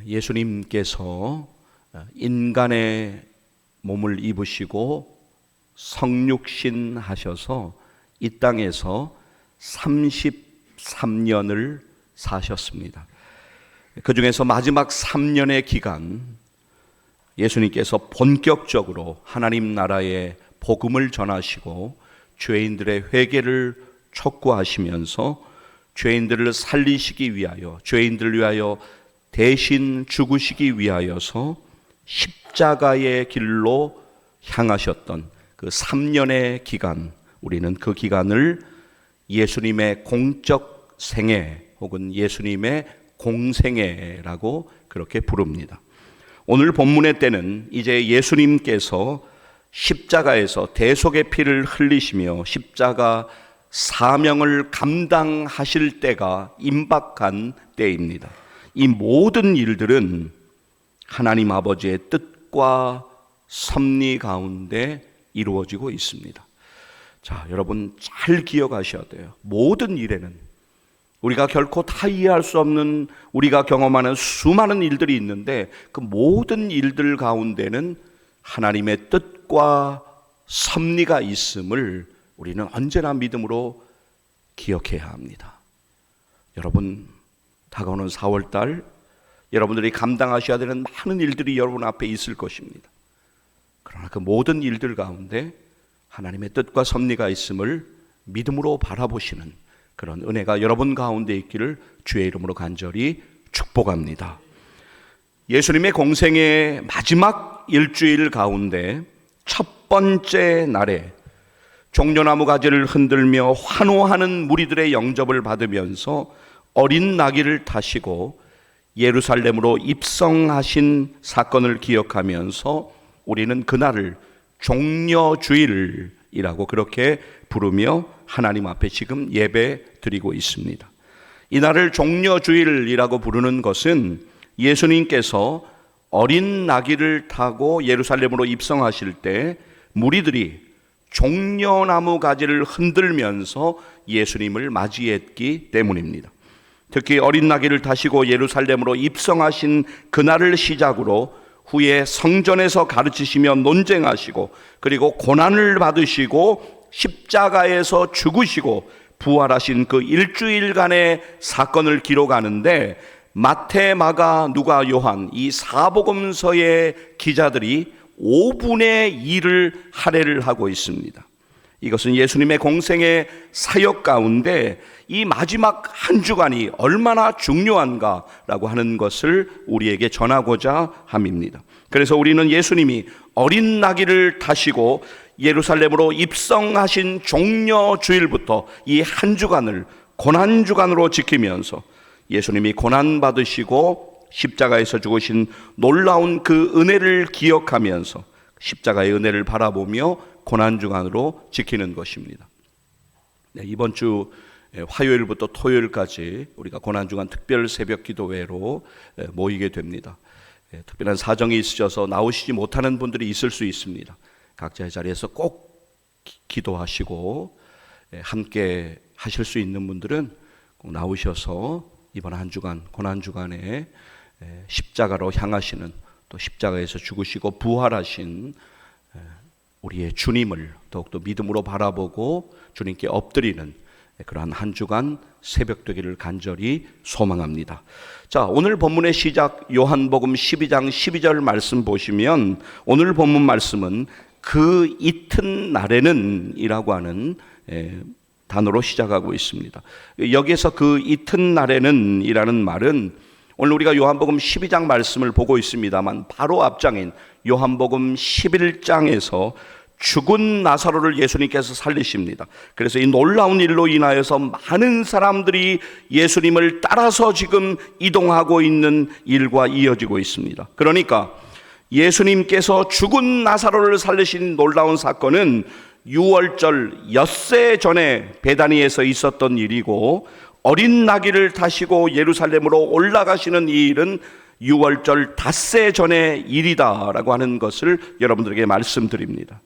예수님께서 인간의 몸을 입으시고 성육신 하셔서 이 땅에서 33년을 사셨습니다. 그 중에서 마지막 3년의 기간 예수님께서 본격적으로 하나님 나라의 복음을 전하시고 죄인들의 회개를 촉구하시면서 죄인들을 살리시기 위하여, 죄인들을 위하여 대신 죽으시기 위하여서 십자가의 길로 향하셨던 그 3년의 기간, 우리는 그 기간을 예수님의 공적 생애 혹은 예수님의 공생애라고 그렇게 부릅니다. 오늘 본문의 때는 이제 예수님께서 십자가에서 대속의 피를 흘리시며 십자가 사명을 감당하실 때가 임박한 때입니다. 이 모든 일들은 하나님 아버지의 뜻과 섭리 가운데 이루어지고 있습니다. 자, 여러분 잘 기억하셔야 돼요. 모든 일에는 우리가 결코 다 이해할 수 없는, 우리가 경험하는 수많은 일들이 있는데 그 모든 일들 가운데는 하나님의 뜻과 섭리가 있음을 우리는 언제나 믿음으로 기억해야 합니다. 여러분, 다가오는 4월달 여러분들이 감당하셔야 되는 많은 일들이 여러분 앞에 있을 것입니다. 그러나 그 모든 일들 가운데 하나님의 뜻과 섭리가 있음을 믿음으로 바라보시는 그런 은혜가 여러분 가운데 있기를 주의 이름으로 간절히 축복합니다. 예수님의 공생의 마지막 일주일 가운데 첫 번째 날에 종려나무 가지를 흔들며 환호하는 무리들의 영접을 받으면서 어린 나귀를 타시고 예루살렘으로 입성하신 사건을 기억하면서 우리는 그날을 종려주일이라고 그렇게 부르며 하나님 앞에 지금 예배 드리고 있습니다. 이날을 종려주일이라고 부르는 것은 예수님께서 어린 나귀를 타고 예루살렘으로 입성하실 때 무리들이 종려나무 가지를 흔들면서 예수님을 맞이했기 때문입니다. 특히 어린 나귀를 타시고 예루살렘으로 입성하신 그날을 시작으로 후에 성전에서 가르치시며 논쟁하시고 그리고 고난을 받으시고 십자가에서 죽으시고 부활하신 그 일주일간의 사건을 기록하는데 마태, 마가, 누가, 요한 이 사복음서의 기자들이 5분의 1을 할애를 하고 있습니다. 이것은 예수님의 공생의 사역 가운데 이 마지막 한 주간이 얼마나 중요한가라고 하는 것을 우리에게 전하고자 함입니다. 그래서 우리는 예수님이 어린 나귀를 타시고 예루살렘으로 입성하신 종려주일부터 이 한 주간을 고난주간으로 지키면서 예수님이 고난받으시고 십자가에서 죽으신 놀라운 그 은혜를 기억하면서 십자가의 은혜를 바라보며 고난주간으로 지키는 것입니다. 이번 주 화요일부터 토요일까지 우리가 고난주간 특별 새벽 기도회로 모이게 됩니다. 특별한 사정이 있으셔서 나오시지 못하는 분들이 있을 수 있습니다. 각자의 자리에서 꼭 기도하시고 함께 하실 수 있는 분들은 꼭 나오셔서 이번 한 주간 고난주간에 십자가로 향하시는, 또 십자가에서 죽으시고 부활하신 우리의 주님을 더욱더 믿음으로 바라보고 주님께 엎드리는 그러한 한 주간 새벽 되기를 간절히 소망합니다. 자, 오늘 본문의 시작 요한복음 12장 12절 말씀 보시면 오늘 본문 말씀은 그 이튿날에는 이라고 하는 단어로 시작하고 있습니다. 여기에서 그 이튿날에는 이라는 말은 오늘 우리가 요한복음 12장 말씀을 보고 있습니다만 바로 앞장인 요한복음 11장에서 죽은 나사로를 예수님께서 살리십니다. 그래서 이 놀라운 일로 인하여서 많은 사람들이 예수님을 따라서 지금 이동하고 있는 일과 이어지고 있습니다. 그러니까 예수님께서 죽은 나사로를 살리신 놀라운 사건은 6월절 엿새 전에 베다니에서 있었던 일이고, 어린 나귀를 타시고 예루살렘으로 올라가시는 이 일은 6월절 닷새 전의 일이다라고 하는 것을 여러분들에게 말씀드립니다.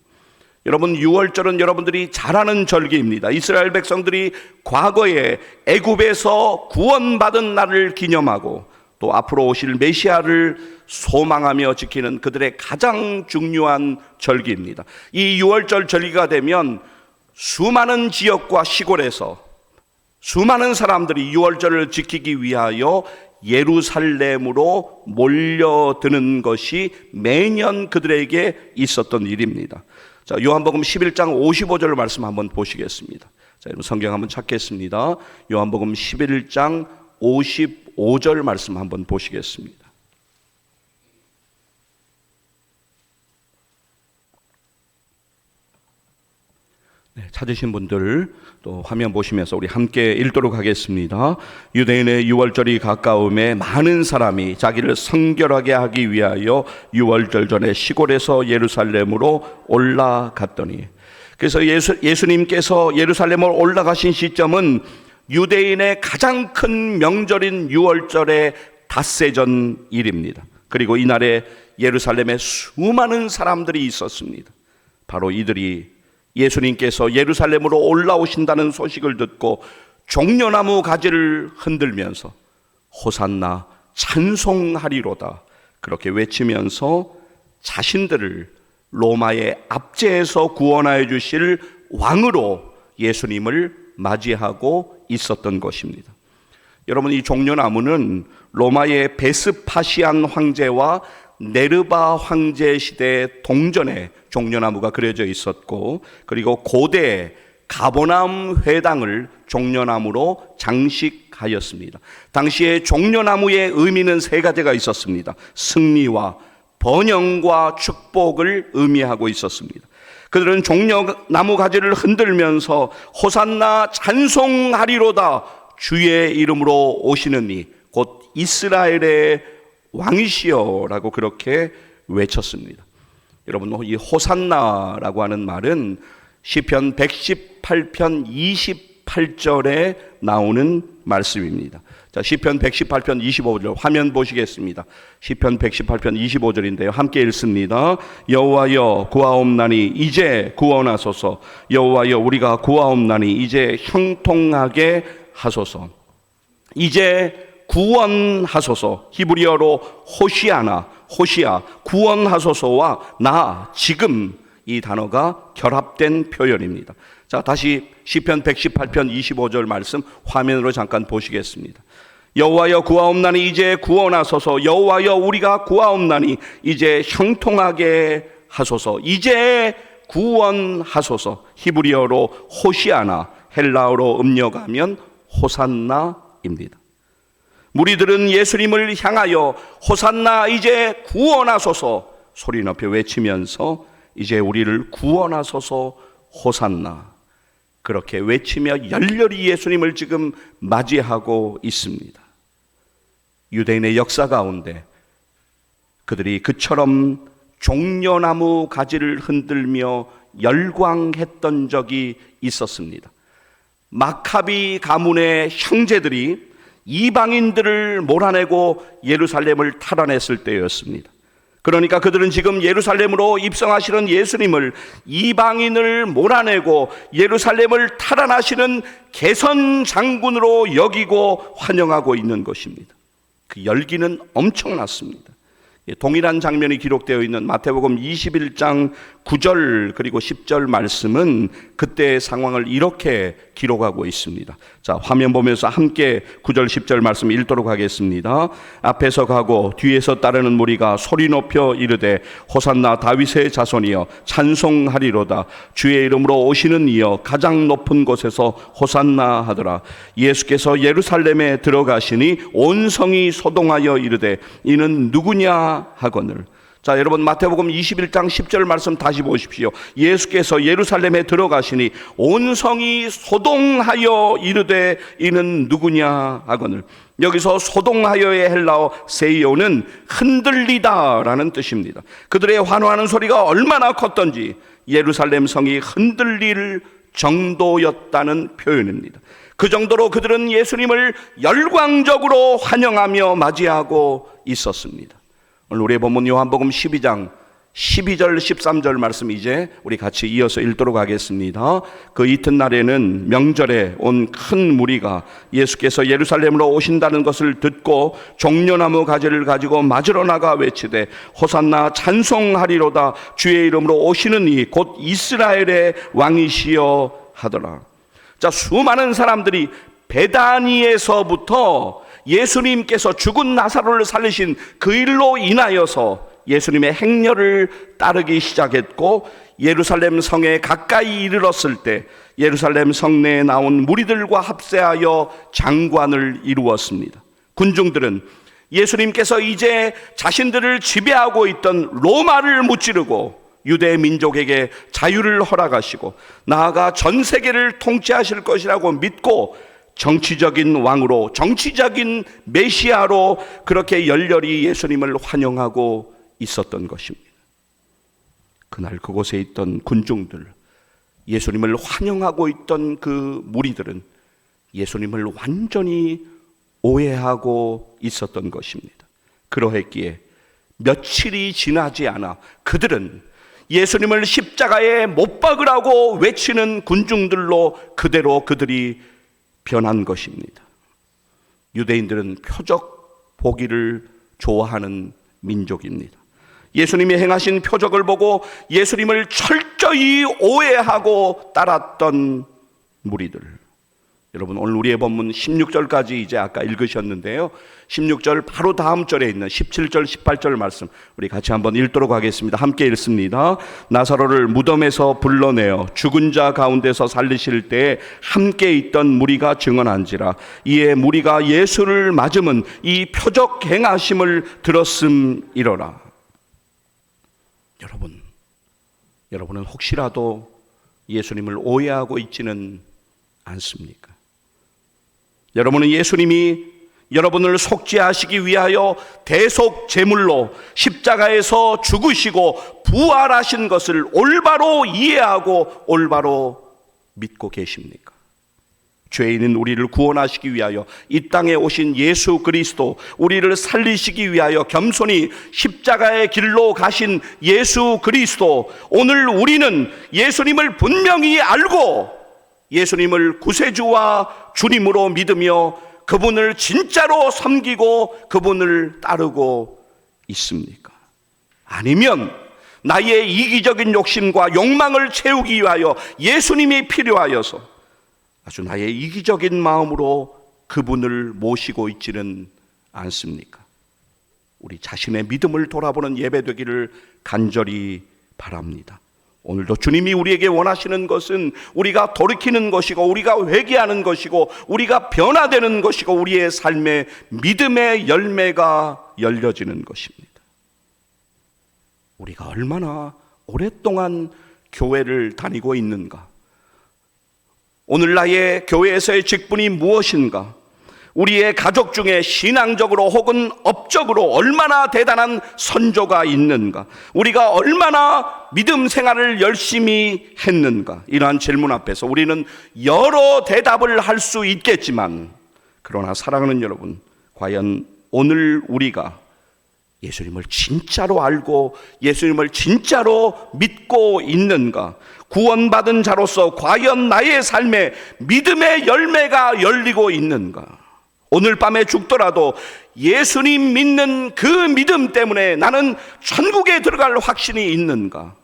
여러분, 6월절은 여러분들이 잘 아는 절기입니다. 이스라엘 백성들이 과거에 애굽에서 구원받은 날을 기념하고 또 앞으로 오실 메시아를 소망하며 지키는 그들의 가장 중요한 절기입니다. 이 유월절 절기가 되면 수많은 지역과 시골에서 수많은 사람들이 유월절을 지키기 위하여 예루살렘으로 몰려드는 것이 매년 그들에게 있었던 일입니다. 자, 요한복음 11장 55절 말씀 한번 보시겠습니다. 자, 여러분 성경 한번 찾겠습니다. 요한복음 11장 55절 말씀 한번 보시겠습니다. 네, 찾으신 분들 또 화면 보시면서 우리 함께 읽도록 하겠습니다. 유대인의 유월절이 가까움에 많은 사람이 자기를 성결하게 하기 위하여 유월절 전에 시골에서 예루살렘으로 올라갔더니, 그래서 예수님께서 예루살렘으로 올라가신 시점은 유대인의 가장 큰 명절인 유월절의 닷새 전 일입니다. 그리고 이날에 예루살렘에 수많은 사람들이 있었습니다. 바로 이들이 예수님께서 예루살렘으로 올라오신다는 소식을 듣고 종려나무 가지를 흔들면서 호산나 찬송하리로다 그렇게 외치면서 자신들을 로마의 압제에서 구원하여 주실 왕으로 예수님을 맞이하고 있었던 것입니다. 여러분, 이 종려나무는 로마의 베스파시안 황제와 네르바 황제 시대 동전에 종려나무가 그려져 있었고, 그리고 고대 가보남 회당을 종려나무로 장식하였습니다. 당시에 종려나무의 의미는 세 가지가 있었습니다. 승리와 번영과 축복을 의미하고 있었습니다. 그들은 종려나무 가지를 흔들면서 호산나 찬송하리로다, 주의 이름으로 오시는 이 곧 이스라엘의 왕이시여라고 그렇게 외쳤습니다. 여러분, 이 호산나라고 하는 말은 시편 118편 28절에 나오는 말씀입니다. 자, 시편 118편 25절 화면 보시겠습니다. 시편 118편 25절인데요. 함께 읽습니다. 여호와여 구하옵나니 이제 구원하소서. 여호와여 우리가 구하옵나니 이제 형통하게 하소서. 이제 구원하소서. 히브리어로 호시아 구원하소서와 나 지금 이 단어가 결합된 표현입니다. 자, 다시 시편 118편 25절 말씀 화면으로 잠깐 보시겠습니다. 여호와여 구하옵나니 이제 구원하소서. 여호와여 우리가 구하옵나니 이제 형통하게 하소서. 이제 구원하소서. 히브리어로 호시아나, 헬라어로 음력하면 호산나입니다. 무리들은 예수님을 향하여 호산나 이제 구원하소서 소리 높여 외치면서 이제 우리를 구원하소서 호산나 그렇게 외치며 열렬히 예수님을 지금 맞이하고 있습니다. 유대인의 역사 가운데 그들이 그처럼 종려나무 가지를 흔들며 열광했던 적이 있었습니다. 마카비 가문의 형제들이 이방인들을 몰아내고 예루살렘을 탈환했을 때였습니다. 그러니까 그들은 지금 예루살렘으로 입성하시는 예수님을 이방인을 몰아내고 예루살렘을 탈환하시는 개선 장군으로 여기고 환영하고 있는 것입니다. 그 열기는 엄청났습니다. 동일한 장면이 기록되어 있는 마태복음 21장 9절 그리고 10절 말씀은 그때의 상황을 이렇게 기록하고 있습니다. 자, 화면 보면서 함께 9절 10절 말씀 읽도록 하겠습니다. 앞에서 가고 뒤에서 따르는 무리가 소리 높여 이르되 호산나 다윗의 자손이여 찬송하리로다. 주의 이름으로 오시는 이여 가장 높은 곳에서 호산나 하더라. 예수께서 예루살렘에 들어가시니 온 성이 소동하여 이르되 이는 누구냐 하거늘. 자, 여러분 마태복음 21장 10절 말씀 다시 보십시오. 예수께서 예루살렘에 들어가시니 온 성이 소동하여 이르되 이는 누구냐 하거늘. 여기서 소동하여의 헬라어 세이오는 흔들리다라는 뜻입니다. 그들의 환호하는 소리가 얼마나 컸던지 예루살렘 성이 흔들릴 정도였다는 표현입니다. 그 정도로 그들은 예수님을 열광적으로 환영하며 맞이하고 있었습니다. 오늘 우리의 본문 요한복음 12장 12절 13절 말씀 이제 우리 같이 이어서 읽도록 하겠습니다. 그 이튿날에는 명절에 온 큰 무리가 예수께서 예루살렘으로 오신다는 것을 듣고 종려나무 가지를 가지고 맞으러 나가 외치되 호산나 찬송하리로다 주의 이름으로 오시는 이 곧 이스라엘의 왕이시여 하더라. 자, 수많은 사람들이 베다니에서부터 예수님께서 죽은 나사로를 살리신 그 일로 인하여서 예수님의 행렬을 따르기 시작했고, 예루살렘 성에 가까이 이르렀을 때 예루살렘 성내에 나온 무리들과 합세하여 장관을 이루었습니다. 군중들은 예수님께서 이제 자신들을 지배하고 있던 로마를 무찌르고 유대 민족에게 자유를 허락하시고 나아가 전 세계를 통치하실 것이라고 믿고 정치적인 왕으로, 정치적인 메시아로 그렇게 열렬히 예수님을 환영하고 있었던 것입니다. 그날 그곳에 있던 군중들, 예수님을 환영하고 있던 그 무리들은 예수님을 완전히 오해하고 있었던 것입니다. 그러했기에 며칠이 지나지 않아 그들은 예수님을 십자가에 못 박으라고 외치는 군중들로 그대로 그들이 변한 것입니다. 유대인들은 표적 보기를 좋아하는 민족입니다. 예수님이 행하신 표적을 보고 예수님을 철저히 오해하고 따랐던 무리들. 여러분, 오늘 우리의 본문 16절까지 이제 아까 읽으셨는데요, 16절 바로 다음 절에 있는 17절 18절 말씀 우리 같이 한번 읽도록 하겠습니다. 함께 읽습니다. 나사로를 무덤에서 불러내어 죽은 자 가운데서 살리실 때에 함께 있던 무리가 증언한지라. 이에 무리가 예수를 맞으면 이 표적 행하심을 들었음이로라. 여러분은 혹시라도 예수님을 오해하고 있지는 않습니까? 여러분은 예수님이 여러분을 속죄하시기 위하여 대속 제물로 십자가에서 죽으시고 부활하신 것을 올바로 이해하고 올바로 믿고 계십니까? 죄 있는 우리를 구원하시기 위하여 이 땅에 오신 예수 그리스도, 우리를 살리시기 위하여 겸손히 십자가의 길로 가신 예수 그리스도, 오늘 우리는 예수님을 분명히 알고 예수님을 구세주와 주님으로 믿으며 그분을 진짜로 섬기고 그분을 따르고 있습니까? 아니면 나의 이기적인 욕심과 욕망을 채우기 위하여 예수님이 필요하여서 아주 나의 이기적인 마음으로 그분을 모시고 있지는 않습니까? 우리 자신의 믿음을 돌아보는 예배 되기를 간절히 바랍니다. 오늘도 주님이 우리에게 원하시는 것은 우리가 돌이키는 것이고 우리가 회개하는 것이고 우리가 변화되는 것이고 우리의 삶에 믿음의 열매가 열려지는 것입니다. 우리가 얼마나 오랫동안 교회를 다니고 있는가? 오늘 나의 교회에서의 직분이 무엇인가? 우리의 가족 중에 신앙적으로 혹은 업적으로 얼마나 대단한 선조가 있는가? 우리가 얼마나 믿음 생활을 열심히 했는가? 이러한 질문 앞에서 우리는 여러 대답을 할 수 있겠지만, 그러나 사랑하는 여러분, 과연 오늘 우리가 예수님을 진짜로 알고 예수님을 진짜로 믿고 있는가? 구원받은 자로서 과연 나의 삶에 믿음의 열매가 열리고 있는가? 오늘 밤에 죽더라도 예수님 믿는 그 믿음 때문에 나는 천국에 들어갈 확신이 있는가?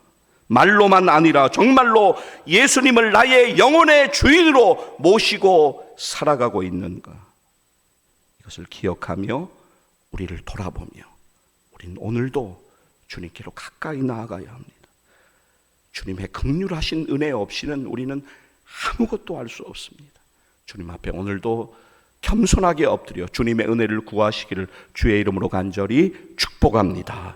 말로만 아니라 정말로 예수님을 나의 영혼의 주인으로 모시고 살아가고 있는가? 이것을 기억하며 우리를 돌아보며 우리는 오늘도 주님께로 가까이 나아가야 합니다. 주님의 긍휼하신 은혜 없이는 우리는 아무것도 할 수 없습니다. 주님 앞에 오늘도 겸손하게 엎드려 주님의 은혜를 구하시기를 주의 이름으로 간절히 축복합니다.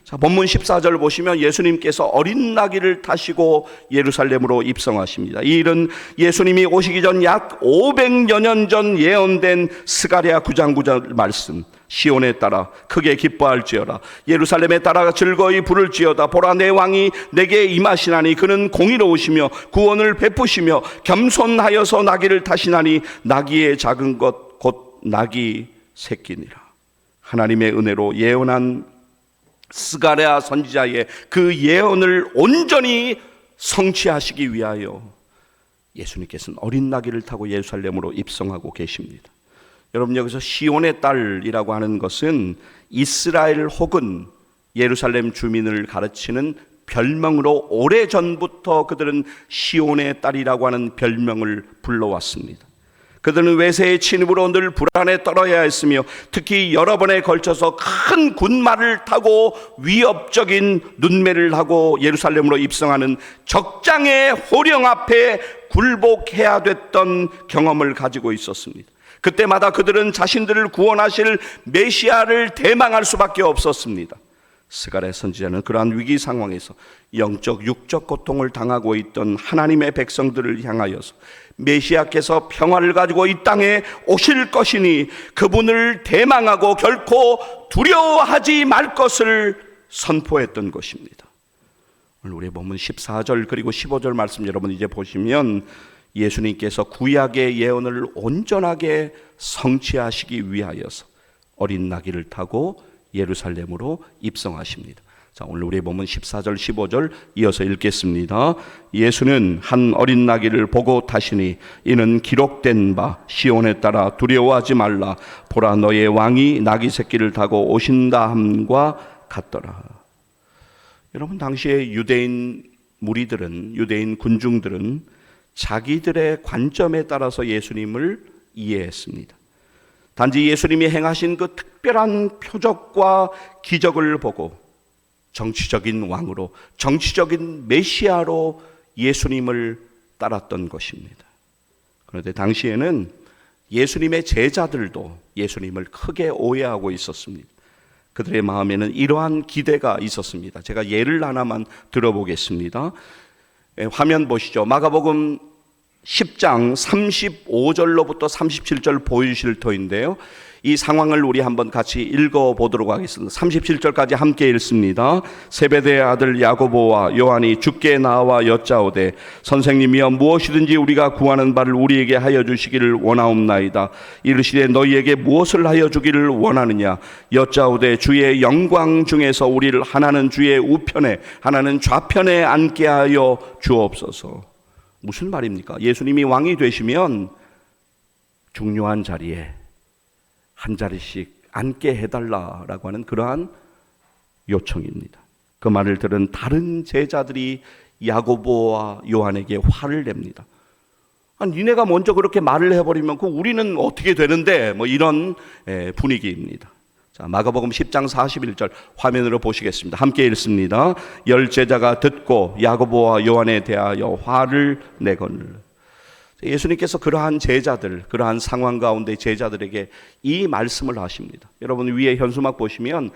자, 본문 14절 보시면 예수님께서 어린 나귀를 타시고 예루살렘으로 입성하십니다. 이 일은 예수님이 오시기 전 약 500여 년 전 예언된 스가랴 9장 9절 말씀, 시온에 따라 크게 기뻐할지어다, 예루살렘에 따라 즐거이 부를지어다. 보라, 내 왕이 내게 임하시나니 그는 공의로우시며 구원을 베푸시며 겸손하여서 나귀를 타시나니 나귀의 작은 것 곧 나귀 새끼니라. 하나님의 은혜로 예언한 스가랴 선지자의 그 예언을 온전히 성취하시기 위하여 예수님께서는 어린 나귀를 타고 예루살렘으로 입성하고 계십니다. 여러분, 여기서 시온의 딸이라고 하는 것은 이스라엘 혹은 예루살렘 주민을 가르치는 별명으로 오래전부터 그들은 시온의 딸이라고 하는 별명을 불러왔습니다. 그들은 외세의 침입으로 늘 불안에 떨어야 했으며 특히 여러 번에 걸쳐서 큰 군마를 타고 위협적인 눈매를 하고 예루살렘으로 입성하는 적장의 호령 앞에 굴복해야 됐던 경험을 가지고 있었습니다. 그때마다 그들은 자신들을 구원하실 메시아를 대망할 수밖에 없었습니다. 스가랴 선지자는 그러한 위기 상황에서 영적 육적 고통을 당하고 있던 하나님의 백성들을 향하여서 메시아께서 평화를 가지고 이 땅에 오실 것이니 그분을 대망하고 결코 두려워하지 말 것을 선포했던 것입니다. 오늘 우리 본문 14절 그리고 15절 말씀 여러분 이제 보시면 예수님께서 구약의 예언을 온전하게 성취하시기 위하여서 어린 나귀를 타고 예루살렘으로 입성하십니다. 자, 오늘 우리 본문 14절 15절 이어서 읽겠습니다. 예수는 한 어린 나귀를 보고 타시니 이는 기록된 바 시온에 따라 두려워하지 말라 보라 너의 왕이 나귀 새끼를 타고 오신다 함과 같더라. 여러분, 당시에 유대인 무리들은, 유대인 군중들은 자기들의 관점에 따라서 예수님을 이해했습니다. 단지 예수님이 행하신 그 특별한 표적과 기적을 보고 정치적인 왕으로, 정치적인 메시아로 예수님을 따랐던 것입니다. 그런데 당시에는 예수님의 제자들도 예수님을 크게 오해하고 있었습니다. 그들의 마음에는 이러한 기대가 있었습니다. 제가 예를 하나만 들어보겠습니다. 화면 보시죠. 마가복음 10장 35절로부터 37절 보여주실 터인데요. 이 상황을 우리 한번 같이 읽어보도록 하겠습니다. 37절까지 함께 읽습니다. 세베대의 아들 야고보와 요한이 주께 나와 여짜오되 선생님이여 무엇이든지 우리가 구하는 바를 우리에게 하여 주시기를 원하옵나이다. 이르시되 너희에게 무엇을 하여 주기를 원하느냐. 여짜오되 주의 영광 중에서 우리를 하나는 주의 우편에 하나는 좌편에 앉게 하여 주옵소서. 무슨 말입니까? 예수님이 왕이 되시면 중요한 자리에 한 자리씩 앉게 해달라라고 하는 그러한 요청입니다. 그 말을 들은 다른 제자들이 야고보와 요한에게 화를 냅니다. 아니, 니네가 먼저 그렇게 말을 해버리면 우리는 어떻게 되는데, 뭐 이런 분위기입니다. 자, 마가복음 10장 41절 화면으로 보시겠습니다. 함께 읽습니다. 열 제자가 듣고 야고보와 요한에 대하여 화를 내거늘. 예수님께서 그러한 제자들, 그러한 상황 가운데 제자들에게 이 말씀을 하십니다. 여러분 위에 현수막 보시면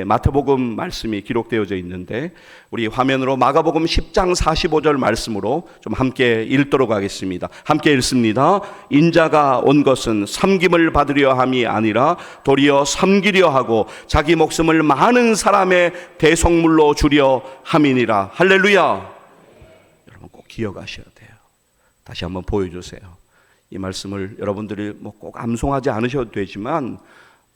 마태복음 말씀이 기록되어져 있는데 우리 화면으로 마가복음 10장 45절 말씀으로 좀 함께 읽도록 하겠습니다. 함께 읽습니다. 인자가 온 것은 섬김을 받으려 함이 아니라 도리어 섬기려 하고 자기 목숨을 많은 사람의 대속물로 주려 함이니라. 할렐루야. 여러분 꼭 기억하셔야 돼요. 다시 한번 보여주세요. 이 말씀을 여러분들이 꼭 암송하지 않으셔도 되지만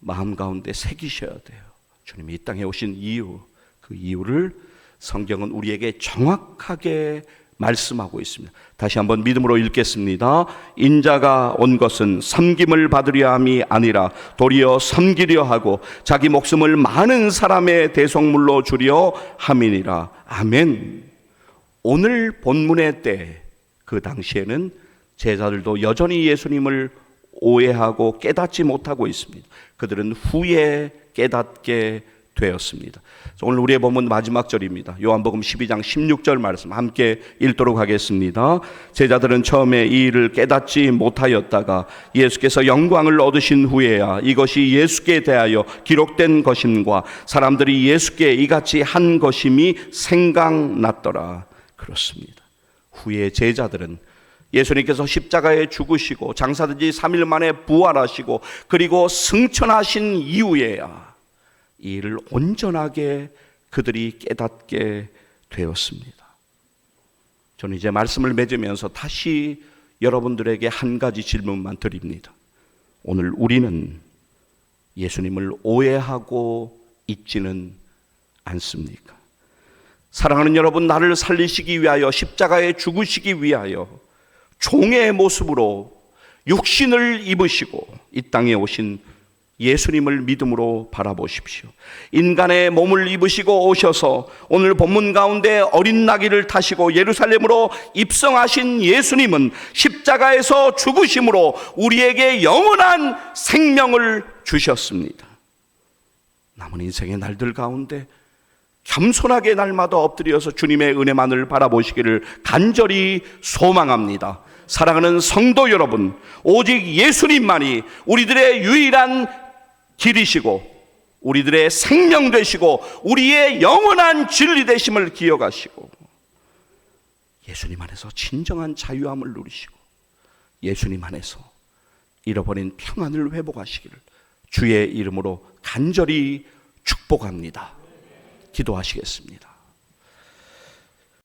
마음 가운데 새기셔야 돼요. 주님이 이 땅에 오신 이유, 그 이유를 성경은 우리에게 정확하게 말씀하고 있습니다. 다시 한번 믿음으로 읽겠습니다. 인자가 온 것은 섬김을 받으려 함이 아니라 도리어 섬기려 하고 자기 목숨을 많은 사람의 대속물로 주려 함이니라. 아멘. 오늘 본문의 때 그 당시에는 제자들도 여전히 예수님을 오해하고 깨닫지 못하고 있습니다. 그들은 후에 깨닫게 되었습니다. 오늘 우리의 본문 마지막 절입니다. 요한복음 12장 16절 말씀 함께 읽도록 하겠습니다. 제자들은 처음에 이 일을 깨닫지 못하였다가 예수께서 영광을 얻으신 후에야 이것이 예수께 대하여 기록된 것임과 사람들이 예수께 이같이 한 것임이 생각났더라. 그렇습니다. 후에 제자들은 예수님께서 십자가에 죽으시고 장사든지 3일 만에 부활하시고 그리고 승천하신 이후에야 이 일을 온전하게 그들이 깨닫게 되었습니다. 저는 이제 말씀을 맺으면서 다시 여러분들에게 한 가지 질문만 드립니다. 오늘 우리는 예수님을 오해하고 있지는 않습니까? 사랑하는 여러분, 나를 살리시기 위하여 십자가에 죽으시기 위하여 종의 모습으로 육신을 입으시고 이 땅에 오신 예수님을 믿음으로 바라보십시오. 인간의 몸을 입으시고 오셔서 오늘 본문 가운데 어린 나귀를 타시고 예루살렘으로 입성하신 예수님은 십자가에서 죽으심으로 우리에게 영원한 생명을 주셨습니다. 남은 인생의 날들 가운데 겸손하게 날마다 엎드려서 주님의 은혜만을 바라보시기를 간절히 소망합니다. 사랑하는 성도 여러분, 오직 예수님만이 우리들의 유일한 길이시고 우리들의 생명 되시고 우리의 영원한 진리 되심을 기억하시고 예수님 안에서 진정한 자유함을 누리시고 예수님 안에서 잃어버린 평안을 회복하시기를 주의 이름으로 간절히 축복합니다. 기도하시겠습니다.